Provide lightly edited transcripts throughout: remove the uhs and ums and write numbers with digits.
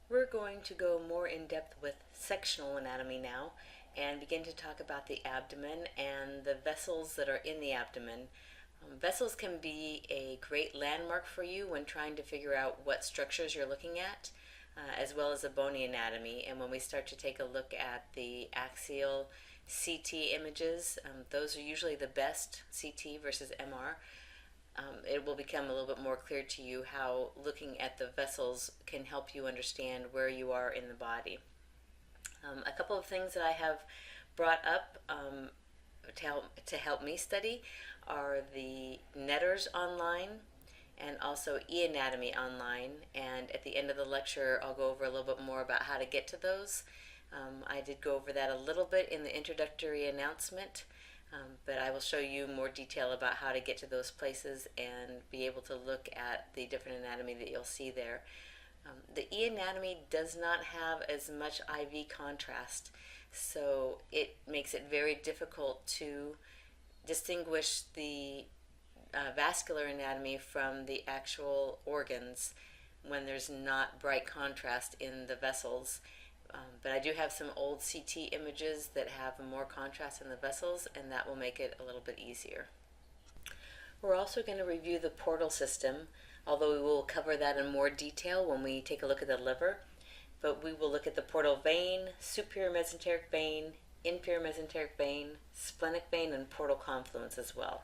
We're going to go more in depth with sectional anatomy now and begin to talk about the abdomen and the vessels that are in the abdomen. Vessels can be a great landmark for you when trying to figure out what structures you're looking at, as well as the bony anatomy. And when we start to take a look at the axial CT images, those are usually the best, CT versus MR. It will become a little bit more clear to you how looking at the vessels can help you understand where you are in the body. A couple of things that I have brought up to help me study are the Netters online and also eAnatomy online. And at the end of the lecture, I'll go over a little bit more about how to get to those. I did go over that a little bit in the introductory announcement. But I will show you more detail about how to get to those places and be able to look at the different anatomy that you'll see there. The e-anatomy does not have as much IV contrast, so it makes it very difficult to distinguish the vascular anatomy from the actual organs when there's not bright contrast in the vessels. But I do have some old CT images that have more contrast in the vessels, and that will make it a little bit easier. We're also going to review the portal system, although we will cover that in more detail when we take a look at the liver. But we will look at the portal vein, superior mesenteric vein, inferior mesenteric vein, splenic vein, and portal confluence as well.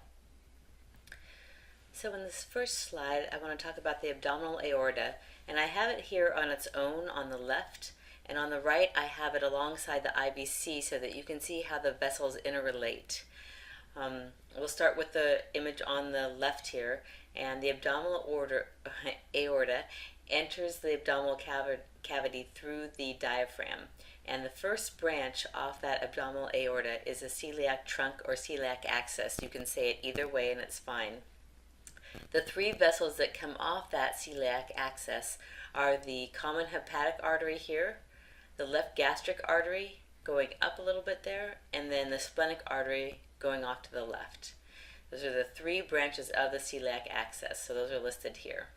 So in this first slide, I want to talk about the abdominal aorta, and I have it here on its own on the left. And on the right, I have it alongside the IVC so that you can see how the vessels interrelate. We'll start with the image on the left here, and the abdominal aorta enters the abdominal cavity through the diaphragm. And the first branch off that abdominal aorta is a celiac trunk or celiac axis. You can say it either way and it's fine. The three vessels that come off that celiac axis are the common hepatic artery here, the left gastric artery going up a little bit there, and then the splenic artery going off to the left. Those are the three branches of the celiac axis, so those are listed here.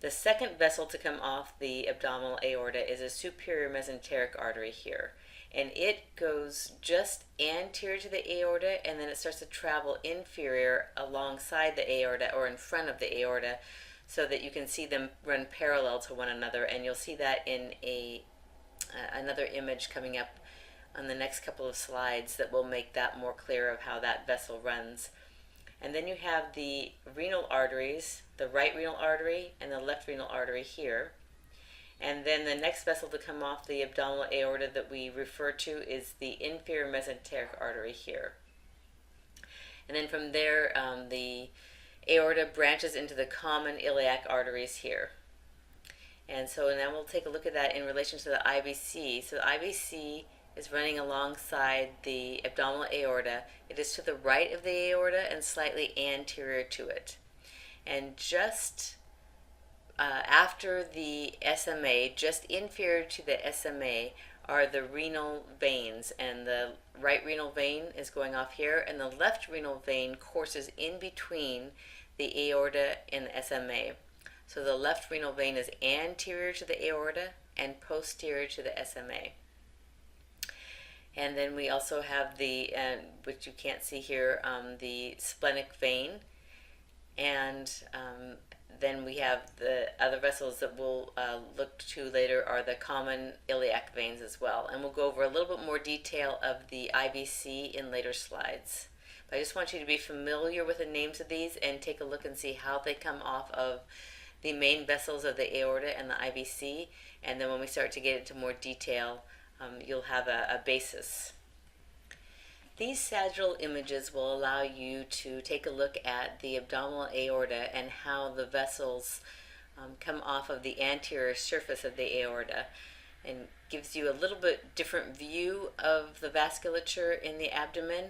The second vessel to come off the abdominal aorta is a superior mesenteric artery here, and it goes just anterior to the aorta, and then it starts to travel inferior alongside the aorta or in front of the aorta, so that you can see them run parallel to one another. And you'll see that in another image coming up on the next couple of slides that will make that more clear of how that vessel runs. And then you have the renal arteries, the right renal artery and the left renal artery here. And then the next vessel to come off the abdominal aorta that we refer to is the inferior mesenteric artery here. And then from there, the aorta branches into the common iliac arteries here. And so now we'll take a look at that in relation to the IVC. So the IVC is running alongside the abdominal aorta. It is to the right of the aorta and slightly anterior to it. And just after the SMA, just inferior to the SMA, are the renal veins. And the right renal vein is going off here, and the left renal vein courses in between the aorta and the SMA. So the left renal vein is anterior to the aorta and posterior to the SMA. And then we also have the, which you can't see here, the splenic vein. And then we have the other vessels that we'll look to later are the common iliac veins as well. And we'll go over a little bit more detail of the IVC in later slides. But I just want you to be familiar with the names of these and take a look and see how they come off of the main vessels of the aorta and the IVC, and then when we start to get into more detail, you'll have a basis. These sagittal images will allow you to take a look at the abdominal aorta and how the vessels come off of the anterior surface of the aorta, and gives you a little bit different view of the vasculature in the abdomen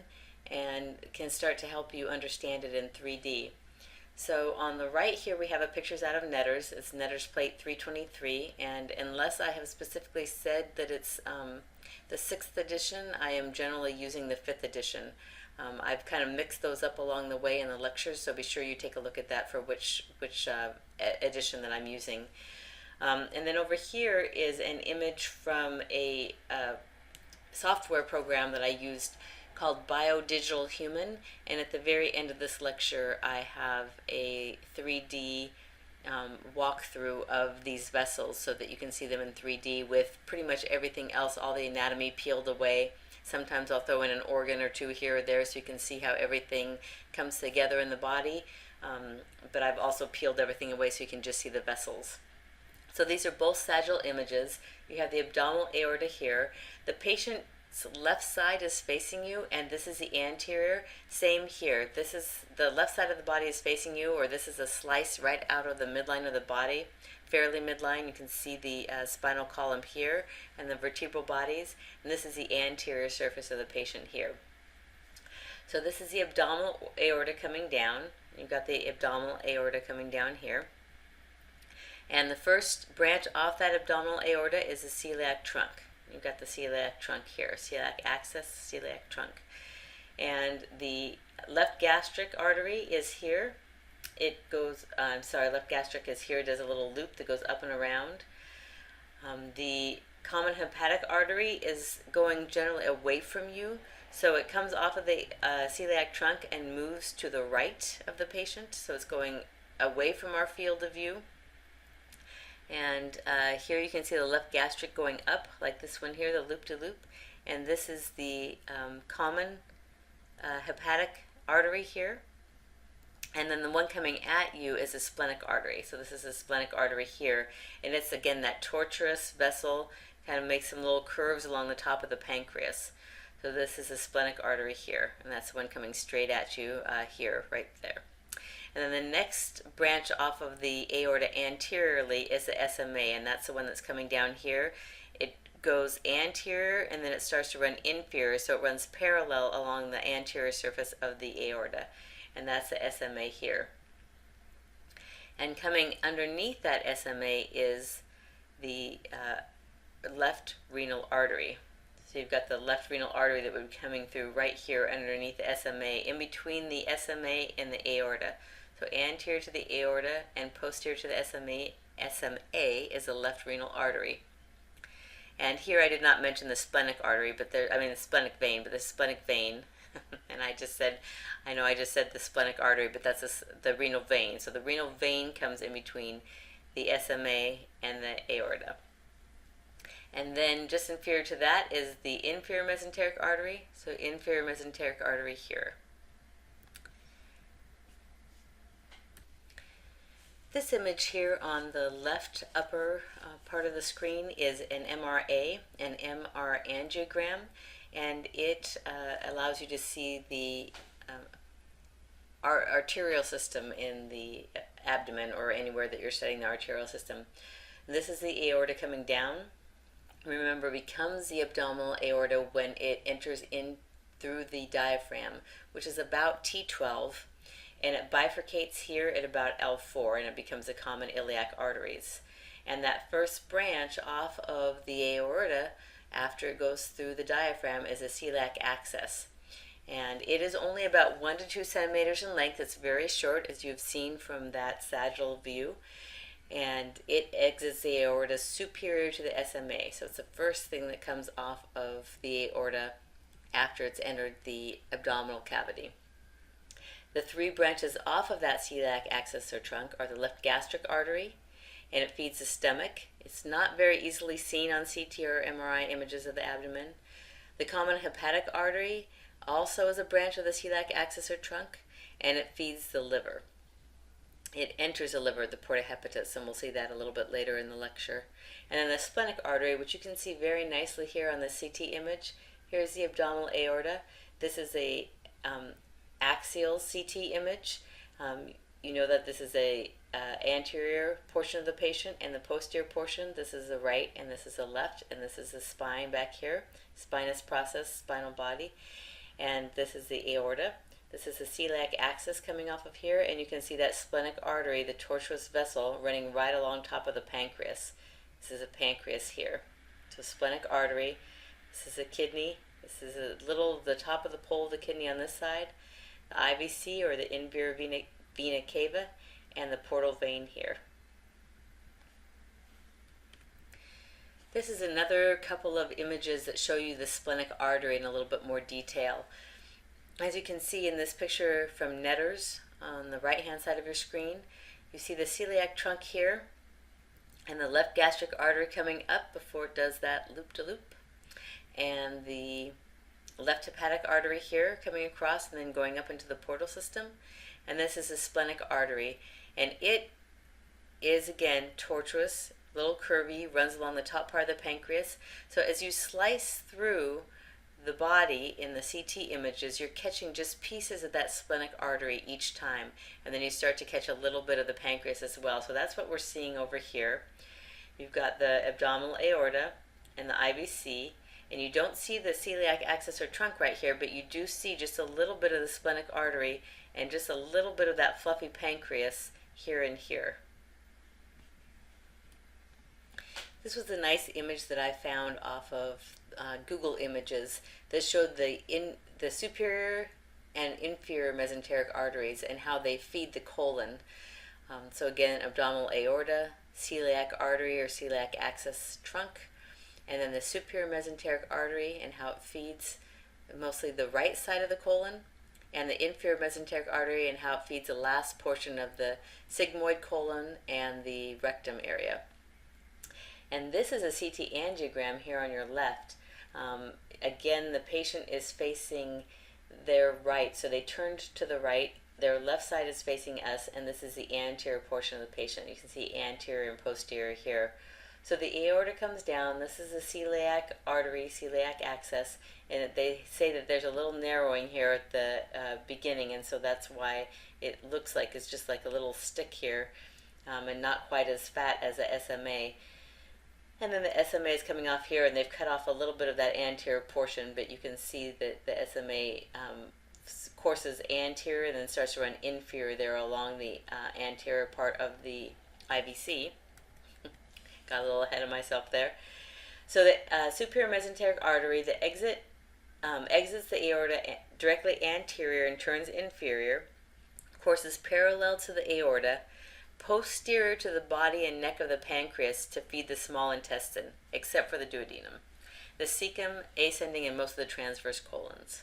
and can start to help you understand it in 3D. So on the right here we have a pictures out of Netters. It's Netters plate 323, and unless I have specifically said that it's the 6th edition, I am generally using the 5th edition. I've kind of mixed those up along the way in the lectures, so be sure you take a look at that for which edition that I'm using. And then over here is an image from a software program that I used called Biodigital Human. And at the very end of this lecture, I have a 3D walkthrough of these vessels so that you can see them in 3D with pretty much everything else, all the anatomy peeled away. Sometimes I'll throw in an organ or two here or there so you can see how everything comes together in the body. But I've also peeled everything away so you can just see the vessels. So these are both sagittal images. You have the abdominal aorta here. The patient's left side is facing you, and this is the anterior. Same here. This is the left side of the body is facing you, or this is a slice right out of the midline of the body, fairly midline. You can see the spinal column here and the vertebral bodies, and this is the anterior surface of the patient here. So this is the abdominal aorta coming down. You've got the abdominal aorta coming down here. And the first branch off that abdominal aorta is the celiac trunk. You've got the celiac trunk here, celiac axis, celiac trunk. And the left gastric artery is here. It goes, left gastric is here. It does a little loop that goes up and around. The common hepatic artery is going generally away from you. So it comes off of the celiac trunk and moves to the right of the patient. So it's going away from our field of view. And here you can see the left gastric going up, like this one here, the loop-to-loop. And this is the common hepatic artery here. And then the one coming at you is a splenic artery. So this is a splenic artery here. And it's, again, that tortuous vessel, kind of makes some little curves along the top of the pancreas. So this is a splenic artery here. And that's the one coming straight at you here, right there. And then the next branch off of the aorta anteriorly is the SMA, and that's the one that's coming down here. It goes anterior, and then it starts to run inferior, so it runs parallel along the anterior surface of the aorta, and that's the SMA here. And coming underneath that SMA is the left renal artery. So you've got the left renal artery that would be coming through right here underneath the SMA, in between the SMA and the aorta. So anterior to the aorta and posterior to the SMA is the left renal artery. And here I did not mention the splenic artery, but the splenic vein, but the splenic vein, and I just said the splenic artery, but that's the renal vein. So the renal vein comes in between the SMA and the aorta. And then just inferior to that is the inferior mesenteric artery. So inferior mesenteric artery here. This image here on the left upper part of the screen is an MRA, an MR angiogram, and it allows you to see the arterial system in the abdomen or anywhere that you're studying the arterial system. And this is the aorta coming down. Remember, it becomes the abdominal aorta when it enters in through the diaphragm, which is about T12. And it bifurcates here at about L4, and it becomes the common iliac arteries. And that first branch off of the aorta, after it goes through the diaphragm, is a celiac axis. And it is only about 1 to 2 centimeters in length. It's very short, as you've seen from that sagittal view. And it exits the aorta superior to the SMA. So it's the first thing that comes off of the aorta after it's entered the abdominal cavity. The 3 branches off of that celiac axis or trunk are the left gastric artery, and it feeds the stomach. It's not very easily seen on CT or MRI images of the abdomen. The common hepatic artery also is a branch of the celiac axis or trunk, and it feeds the liver. It enters the liver, the porta hepatis, and we'll see that a little bit later in the lecture. And then the splenic artery, which you can see very nicely here on the CT image. Here's the abdominal aorta. This is a axial CT image. You know that this is a anterior portion of the patient, and the posterior portion, this is the right and this is the left, and this is the spine back here, spinous process, spinal body, and this is the aorta. This is the celiac axis coming off of here, and you can see that splenic artery, the tortuous vessel, running right along top of the pancreas. This is a pancreas here. So splenic artery, this is a kidney, this is the top of the pole of the kidney on this side, the IVC or the inferior vena cava, and the portal vein here. This is another couple of images that show you the splenic artery in a little bit more detail. As you can see in this picture from Netters on the right hand side of your screen, you see the celiac trunk here and the left gastric artery coming up before it does that loop-to-loop, and the left hepatic artery here coming across and then going up into the portal system. And this is the splenic artery, and it is again tortuous, little curvy, runs along the top part of the pancreas. So as you slice through the body in the CT images, you're catching just pieces of that splenic artery each time, and then you start to catch a little bit of the pancreas as well. So that's what we're seeing over here. You've got the abdominal aorta and the IVC, and you don't see the celiac axis or trunk right here, but you do see just a little bit of the splenic artery and just a little bit of that fluffy pancreas here and here. This was a nice image that I found off of Google Images that showed the superior and inferior mesenteric arteries and how they feed the colon. So again, abdominal aorta, celiac artery or celiac axis trunk, and then the superior mesenteric artery and how it feeds mostly the right side of the colon, and the inferior mesenteric artery and how it feeds the last portion of the sigmoid colon and the rectum area. And this is a CT angiogram here on your left. Again, the patient is facing their right, so they turned to the right. Their left side is facing us, and this is the anterior portion of the patient. You can see anterior and posterior here. So the aorta comes down. This is the celiac artery, celiac axis, and they say that there's a little narrowing here at the beginning, and so that's why it looks like it's just like a little stick here, and not quite as fat as a SMA. And then the SMA is coming off here, and they've cut off a little bit of that anterior portion, but you can see that the SMA courses anterior and then starts to run inferior there along the anterior part of the IVC. Got a little ahead of myself there. So the superior mesenteric artery, the exits the aorta directly anterior and turns inferior, courses parallel to the aorta, posterior to the body and neck of the pancreas to feed the small intestine, except for the duodenum, the cecum, ascending, and most of the transverse colons.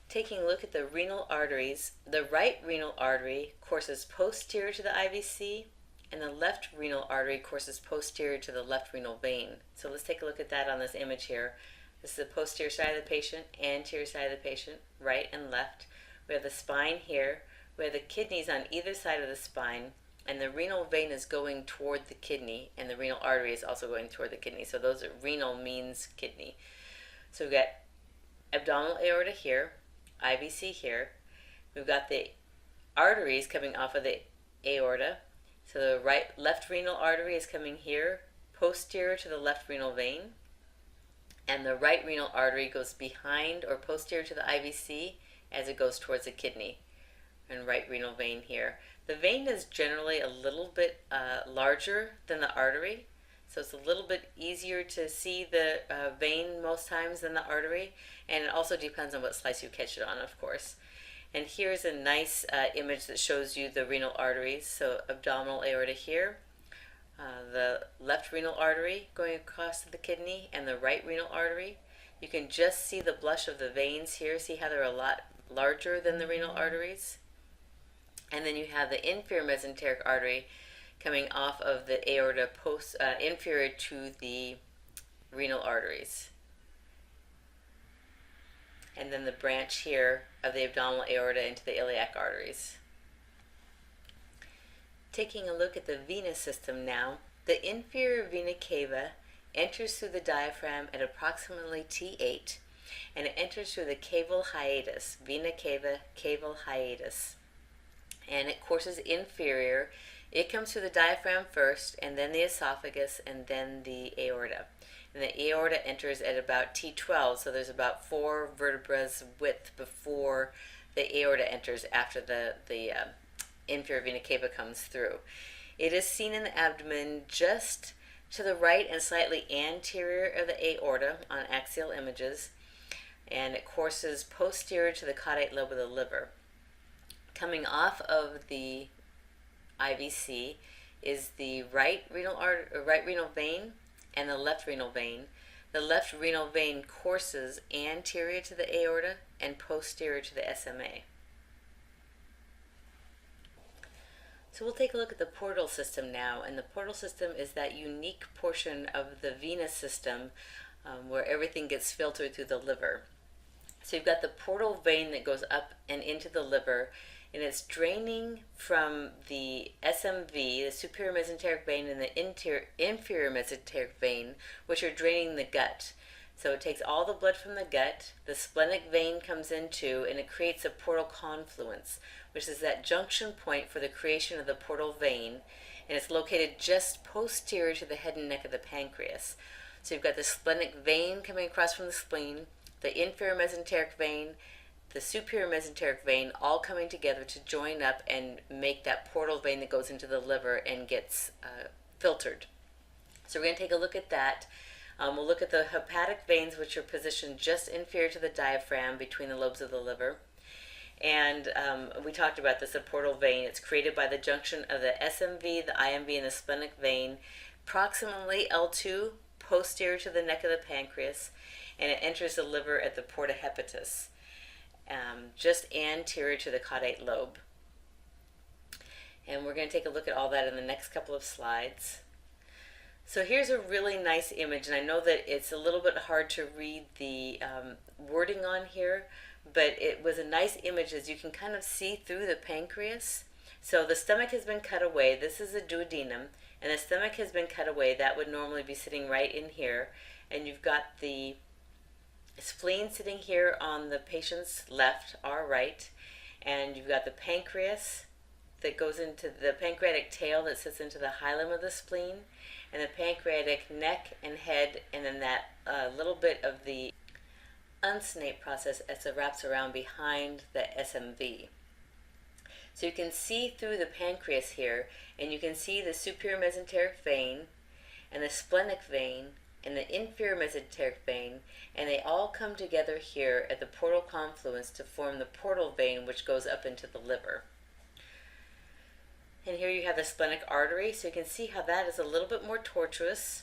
Taking a look at the renal arteries, the right renal artery courses posterior to the IVC, and the left renal artery courses posterior to the left renal vein. So let's take a look at that on this image here. This is the posterior side of the patient, anterior side of the patient, right and left. We have the spine here. We have the kidneys on either side of the spine, and the renal vein is going toward the kidney, and the renal artery is also going toward the kidney. So those are renal means kidney. So we've got abdominal aorta here, IVC here. We've got the arteries coming off of the aorta. So the left renal artery is coming here, posterior to the left renal vein, and the right renal artery goes behind or posterior to the IVC as it goes towards the kidney. And right renal vein here. The vein is generally a little bit larger than the artery, so it's a little bit easier to see the vein most times than the artery, and it also depends on what slice you catch it on, of course. And here's a nice image that shows you the renal arteries. So abdominal aorta here, the left renal artery going across to the kidney, and the right renal artery. You can just see the blush of the veins here. See how they're a lot larger than the renal arteries? And then you have the inferior mesenteric artery coming off of the aorta inferior to the renal arteries. And then the branch here of the abdominal aorta into the iliac arteries. Taking a look at the venous system now, the inferior vena cava enters through the diaphragm at approximately T8, and it enters through the caval hiatus, vena cava, caval hiatus. And it courses inferior. It comes through the diaphragm first, and then the esophagus, and then the aorta. And the aorta enters at about T12, so there's about 4 vertebrae width before the aorta enters after the inferior vena cava comes through. It is seen in the abdomen just to the right and slightly anterior of the aorta on axial images, and it courses posterior to the caudate lobe of the liver. Coming off of the IVC is the right renal vein and the left renal vein. The left renal vein courses anterior to the aorta and posterior to the SMA. So we'll take a look at the portal system now, and the portal system is that unique portion of the venous system where everything gets filtered through the liver. So you've got the portal vein that goes up and into the liver, and it's draining from the SMV, the superior mesenteric vein, and the inferior mesenteric vein, which are draining the gut. So it takes all the blood from the gut, the splenic vein comes into, and it creates a portal confluence, which is that junction point for the creation of the portal vein, and it's located just posterior to the head and neck of the pancreas. So you've got the splenic vein coming across from the spleen, the inferior mesenteric vein, the superior mesenteric vein, all coming together to join up and make that portal vein that goes into the liver and gets filtered. So we're going to take a look at that. We'll look at the hepatic veins, which are positioned just inferior to the diaphragm between the lobes of the liver. And we talked about this, the portal vein. It's created by the junction of the SMV, the IMV, and the splenic vein, approximately L2, posterior to the neck of the pancreas, and it enters the liver at the porta hepatis, just anterior to the caudate lobe. And we're going to take a look at all that in the next couple of slides. So here's a really nice image, and I know that it's a little bit hard to read the wording on here, but it was a nice image as you can kind of see through the pancreas. So the stomach has been cut away. This is a duodenum, and the stomach has been cut away. That would normally be sitting right in here, and you've got the spleen sitting here on the patient's left, our right, and you've got the pancreas that goes into the pancreatic tail that sits into the hilum of the spleen, and the pancreatic neck and head, and then that little bit of the unsnate process as it wraps around behind the SMV. So you can see through the pancreas here, and you can see the superior mesenteric vein and the splenic vein and the inferior mesenteric vein, and they all come together here at the portal confluence to form the portal vein, which goes up into the liver. And here you have the splenic artery, so you can see how that is a little bit more tortuous,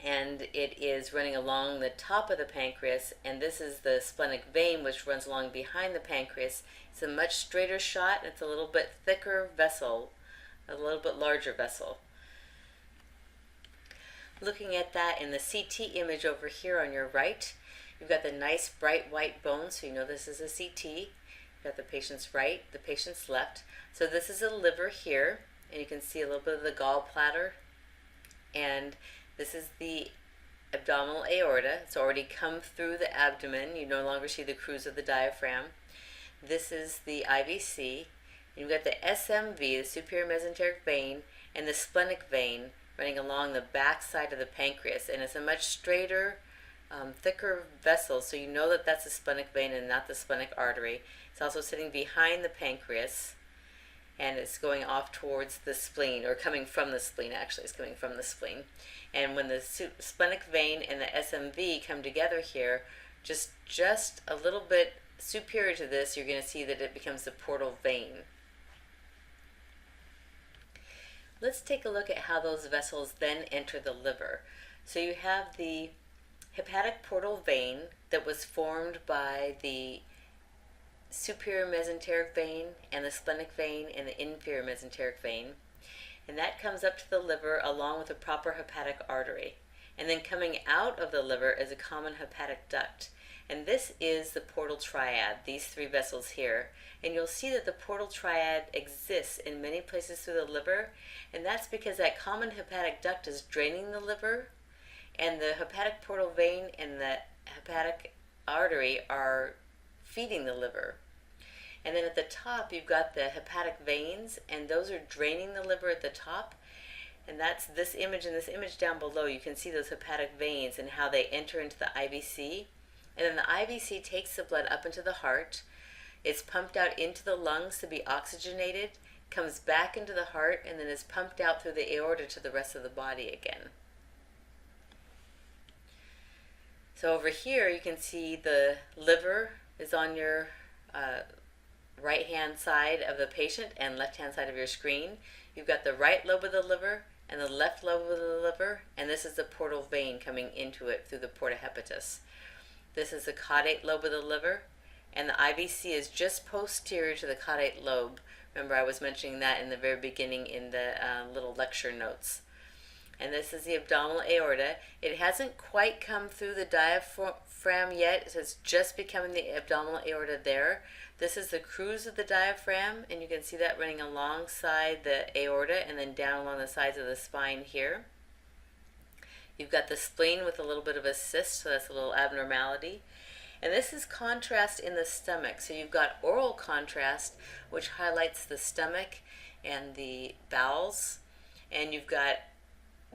and it is running along the top of the pancreas, and this is the splenic vein, which runs along behind the pancreas. It's a much straighter shot, and it's a little bit thicker vessel, a little bit larger vessel. Looking at that in the CT image over here on your right, you've got the nice bright white bone, so you know this is a CT. You've got the patient's right, the patient's left. So this is a liver here, and you can see a little bit of the gallbladder, and this is the abdominal aorta. It's already come through the abdomen. You no longer see the cruise of the diaphragm. This is the IVC. And you've got the SMV, the superior mesenteric vein, and the splenic vein running along the back side of the pancreas. And it's a much straighter, thicker vessel, so you know that that's the splenic vein and not the splenic artery. It's also sitting behind the pancreas, and it's going off towards the spleen, or coming from the spleen, actually. It's coming from the spleen. And when the splenic vein and the SMV come together here, just a little bit superior to this, you're going to see that it becomes the portal vein. Let's take a look at how those vessels then enter the liver. So you have the hepatic portal vein that was formed by the superior mesenteric vein and the splenic vein and the inferior mesenteric vein, and that comes up to the liver along with a proper hepatic artery. And then coming out of the liver is a common hepatic duct, and this is the portal triad, these three vessels here. And you'll see that the portal triad exists in many places through the liver, and that's because that common hepatic duct is draining the liver, and the hepatic portal vein and the hepatic artery are feeding the liver. And then at the top you've got the hepatic veins, and those are draining the liver at the top. And that's this image, and this image down below you can see those hepatic veins and how they enter into the IVC. And then the IVC takes the blood up into the heart. It's pumped out into the lungs to be oxygenated, comes back into the heart, and then is pumped out through the aorta to the rest of the body again. So over here you can see the liver is on your right hand side of the patient and left hand side of your screen. You've got the right lobe of the liver and the left lobe of the liver, and this is the portal vein coming into it through the porta hepatis. This is the caudate lobe of the liver, and the IVC is just posterior to the caudate lobe. Remember, I was mentioning that in the very beginning in the little lecture notes. And this is the abdominal aorta. It hasn't quite come through the diaphragm yet. It's just becoming the abdominal aorta there. This is the crus of the diaphragm, and you can see that running alongside the aorta and then down along the sides of the spine here. You've got the spleen with a little bit of a cyst, so that's a little abnormality. And this is contrast in the stomach. So you've got oral contrast, which highlights the stomach and the bowels. And you've got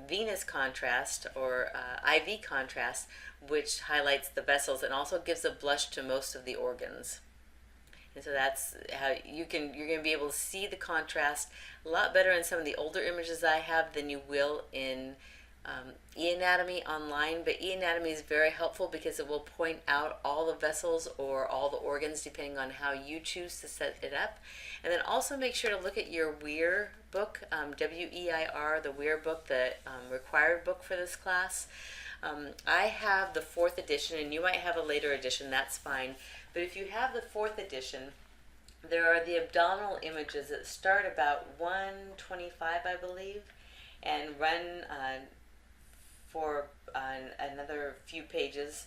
venous contrast, or IV contrast, which highlights the vessels and also gives a blush to most of the organs. And so that's how you're going to be able to see the contrast a lot better in some of the older images I have than you will in e-anatomy online. But e-anatomy is very helpful because it will point out all the vessels or all the organs depending on how you choose to set it up. And then also make sure to look at your Weir book, W-E-I-R, the Weir book, the required book for this class. I have the 4th edition, and you might have a later edition, that's fine. But if you have the 4th edition, there are the abdominal images that start about 125, I believe, and run for another few pages,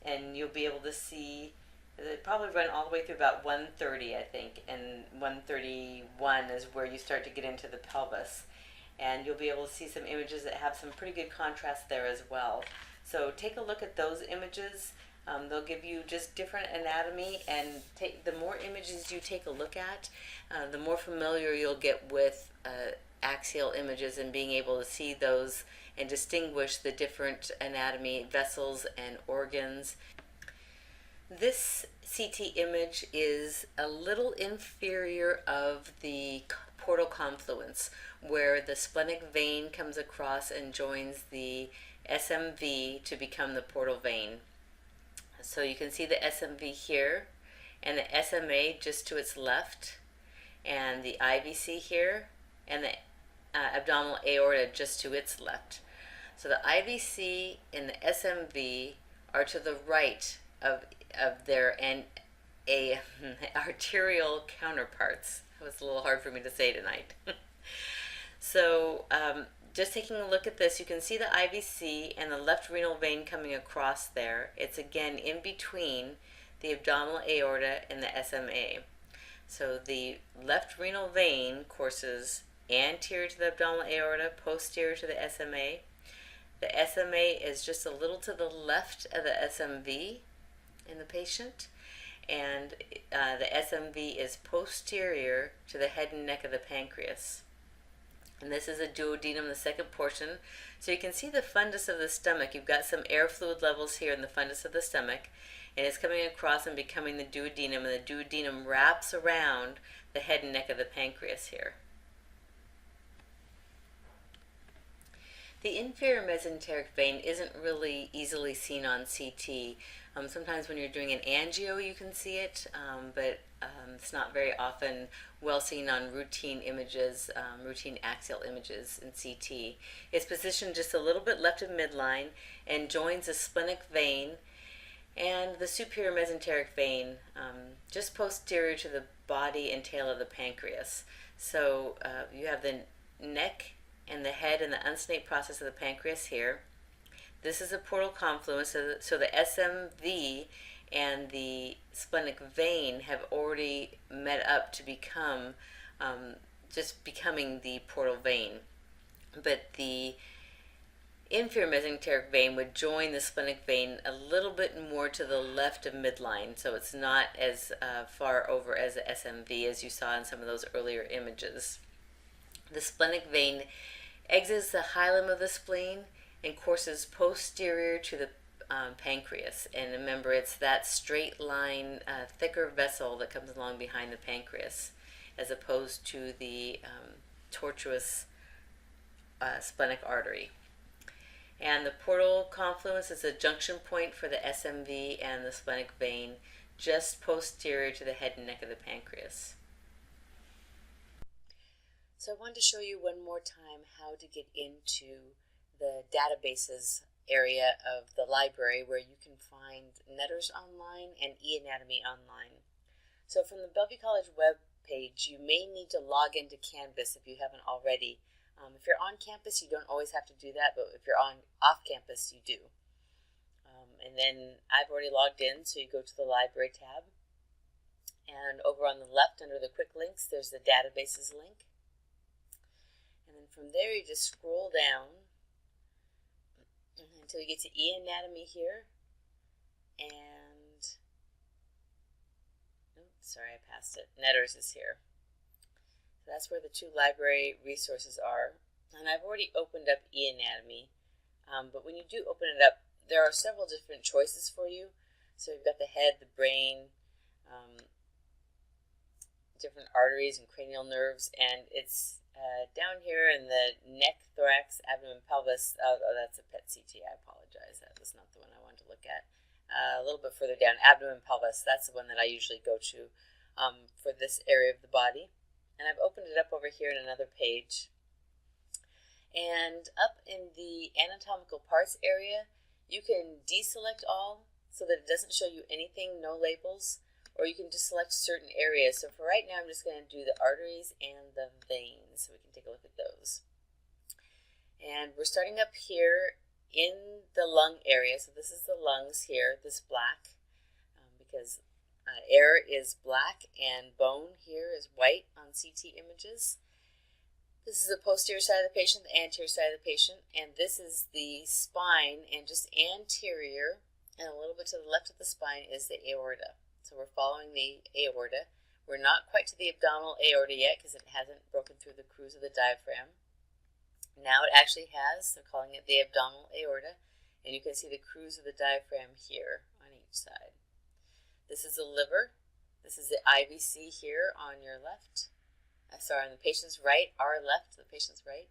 and you'll be able to see, they probably run all the way through about 130, I think, and 131 is where you start to get into the pelvis. And you'll be able to see some images that have some pretty good contrast there as well. So take a look at those images. They'll give you just different anatomy, and the more images you take a look at, the more familiar you'll get with axial images and being able to see those and distinguish the different anatomy, vessels, and organs. This CT image is a little inferior of the portal confluence, where the splenic vein comes across and joins the SMV to become the portal vein. So you can see the SMV here, and the SMA just to its left, and the IVC here, and the abdominal aorta just to its left. So the IVC and the SMV are to the right of their arterial counterparts. It was a little hard for me to say tonight. So just taking a look at this, you can see the IVC and the left renal vein coming across there. It's again in between the abdominal aorta and the SMA. So the left renal vein courses anterior to the abdominal aorta, posterior to the SMA. The SMA is just a little to the left of the SMV in the patient, and the SMV is posterior to the head and neck of the pancreas. And this is a duodenum, the second portion. So you can see the fundus of the stomach. You've got some air fluid levels here in the fundus of the stomach, and it's coming across and becoming the duodenum, and the duodenum wraps around the head and neck of the pancreas here. The inferior mesenteric vein isn't really easily seen on CT. Sometimes when you're doing an angio you can see it, but it's not very often well seen on routine images, routine axial images in CT. It's positioned just a little bit left of midline and joins the splenic vein and the superior mesenteric vein just posterior to the body and tail of the pancreas. So you have the neck and the head and the unsnate process of the pancreas here. This is a portal confluence, so the SMV and the splenic vein have already met up to become just becoming the portal vein. But the inferior mesenteric vein would join the splenic vein a little bit more to the left of midline, so it's not as far over as the SMV as you saw in some of those earlier images. The splenic vein exits the hilum of the spleen and courses posterior to the pancreas. And remember, it's that straight line, thicker vessel that comes along behind the pancreas, as opposed to the tortuous splenic artery. And the portal confluence is a junction point for the SMV and the splenic vein, just posterior to the head and neck of the pancreas. So I wanted to show you one more time how to get into the databases area of the library where you can find Netters online and eAnatomy online. So from the Bellevue College web page, you may need to log into Canvas if you haven't already. If you're on campus, you don't always have to do that, but if you're off campus, you do. And then I've already logged in, so you go to the library tab. And over on the left under the quick links, there's the databases link. And then from there, you just scroll down until you get to eAnatomy here. And, sorry, I passed it. Netters is here. So that's where the two library resources are. And I've already opened up eAnatomy. But when you do open it up, there are several different choices for you. So you've got the head, the brain, different arteries and cranial nerves, and it's down here in the neck, thorax, abdomen, pelvis. Oh, that's a PET CT. I apologize. That was not the one I wanted to look at. A little bit further down, abdomen, pelvis. That's the one that I usually go to for this area of the body. And I've opened it up over here in another page. And up in the anatomical parts area, you can deselect all so that it doesn't show you anything, no labels, or you can just select certain areas. So for right now, I'm just going to do the arteries and the veins, so we can take a look at those. And we're starting up here in the lung area. So this is the lungs here, this black, because air is black and bone here is white on CT images. This is the posterior side of the patient, the anterior side of the patient, and this is the spine, and just anterior and a little bit to the left of the spine is the aorta. So we're following the aorta. We're not quite to the abdominal aorta yet because it hasn't broken through the crus of the diaphragm. Now it actually has. They're calling it the abdominal aorta, and you can see the crus of the diaphragm here on each side. This is the liver. This is the IVC here on your left. Sorry, on the patient's right, our left, the patient's right.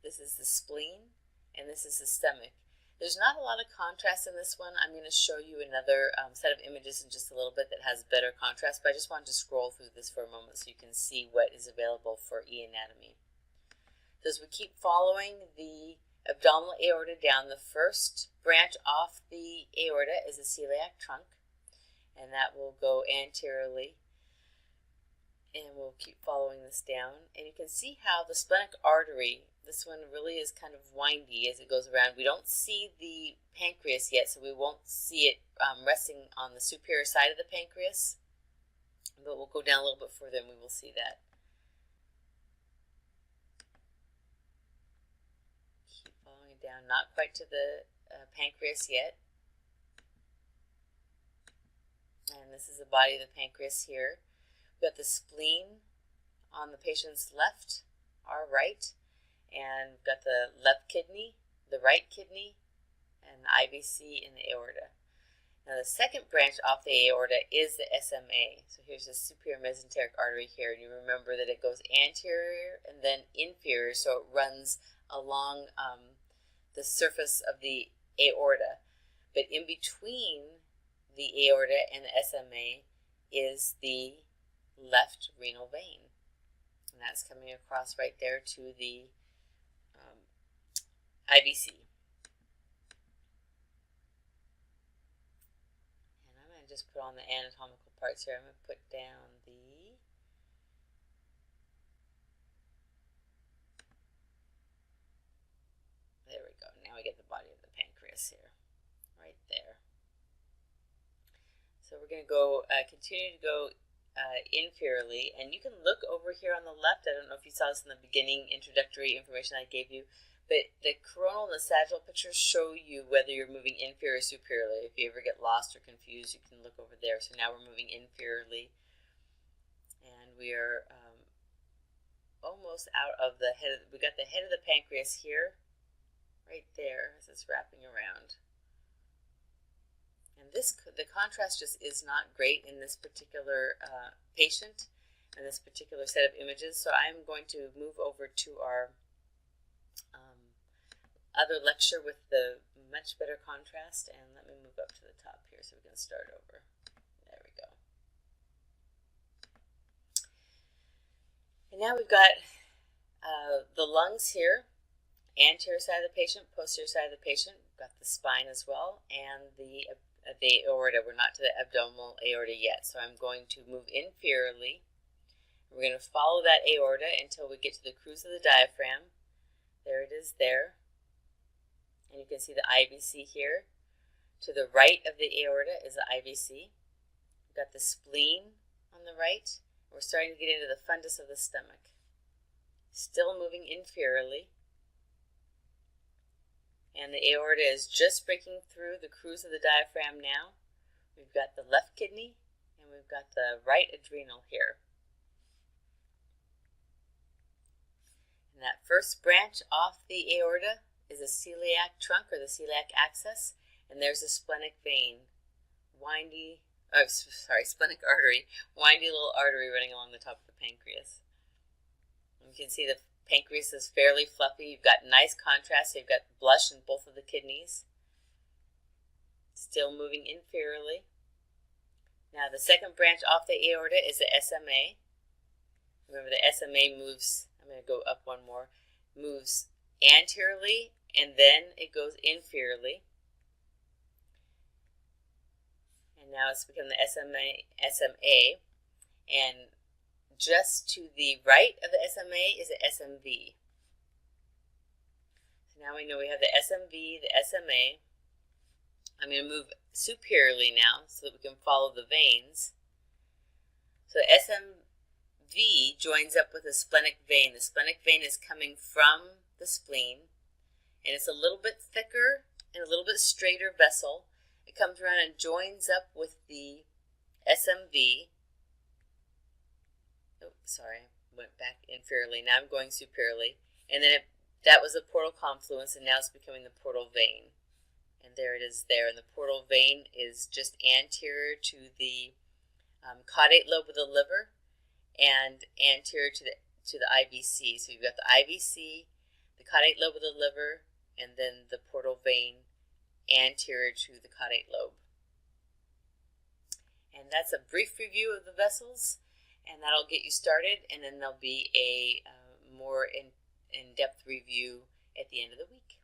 This is the spleen, and this is the stomach. There's not a lot of contrast in this one. I'm going to show you another set of images in just a little bit that has better contrast, but I just wanted to scroll through this for a moment so you can see what is available for eAnatomy. So as we keep following the abdominal aorta down, the first branch off the aorta is the celiac trunk, and that will go anteriorly. And we'll keep following this down. And you can see how the splenic artery, this one really is kind of windy as it goes around. We don't see the pancreas yet, so we won't see it resting on the superior side of the pancreas. But we'll go down a little bit further and we will see that. Keep following it down, not quite to the pancreas yet. And this is the body of the pancreas here. We've got the spleen on the patient's left, our right, and we've got the left kidney, the right kidney, and the IVC in the aorta. Now the second branch off the aorta is the SMA. So here's the superior mesenteric artery here, and you remember that it goes anterior and then inferior, so it runs along the surface of the aorta. But in between the aorta and the SMA is the left renal vein, and that's coming across right there to the IVC. And I'm going to just put on the anatomical parts here. I'm going to put down the there we go. Now we get the body of the pancreas here, right there. So we're going to go continue to go inferiorly, and you can look over here on the left. I don't know if you saw this in the beginning introductory information I gave you, but the coronal and the sagittal pictures show you whether you're moving inferior or superiorly. If you ever get lost or confused, you can look over there. So now we're moving inferiorly, and we are almost out of the head. We got the head of the pancreas here, right there, as it's wrapping around. And the contrast just is not great in this particular patient and this particular set of images. So I'm going to move over to our other lecture with the much better contrast. And let me move up to the top here so we can start over. There we go. And now we've got The lungs here, anterior side of the patient, posterior side of the patient, got the spine as well, and the aorta. We're not to the abdominal aorta yet, so I'm going to move inferiorly. We're going to follow that aorta until we get to the crus of the diaphragm. There it is there. And you can see the IVC here. To the right of the aorta is the IVC. We've got the spleen on the right. We're starting to get into the fundus of the stomach. Still moving inferiorly. And the aorta is just breaking through the crus of the diaphragm now. We've got the left kidney and we've got the right adrenal here. And that first branch off the aorta is a celiac trunk or the celiac axis, and there's a splenic vein, splenic artery, windy little artery running along the top of the pancreas. And you can see the pancreas is fairly fluffy. You've got nice contrast. So you've got blush in both of the kidneys. Still moving inferiorly. Now the second branch off the aorta is the SMA. Remember the SMA moves, I'm going to go up one more, moves anteriorly and then it goes inferiorly. And now it's become the SMA, and just to the right of the SMA is the SMV. So now we know we have the SMV, the SMA. I'm going to move superiorly now so that we can follow the veins. So SMV joins up with the splenic vein. The splenic vein is coming from the spleen, and it's a little bit thicker and a little bit straighter vessel. It comes around and joins up with the SMV. Oh, sorry, went back inferiorly. Now I'm going superiorly. And then that was the portal confluence, and now it's becoming the portal vein. And there it is there. And the portal vein is just anterior to the caudate lobe of the liver and anterior to the IVC. So you've got the IVC, the caudate lobe of the liver, and then the portal vein anterior to the caudate lobe. And that's a brief review of the vessels, and that'll get you started, and then there'll be a more in-depth review at the end of the week.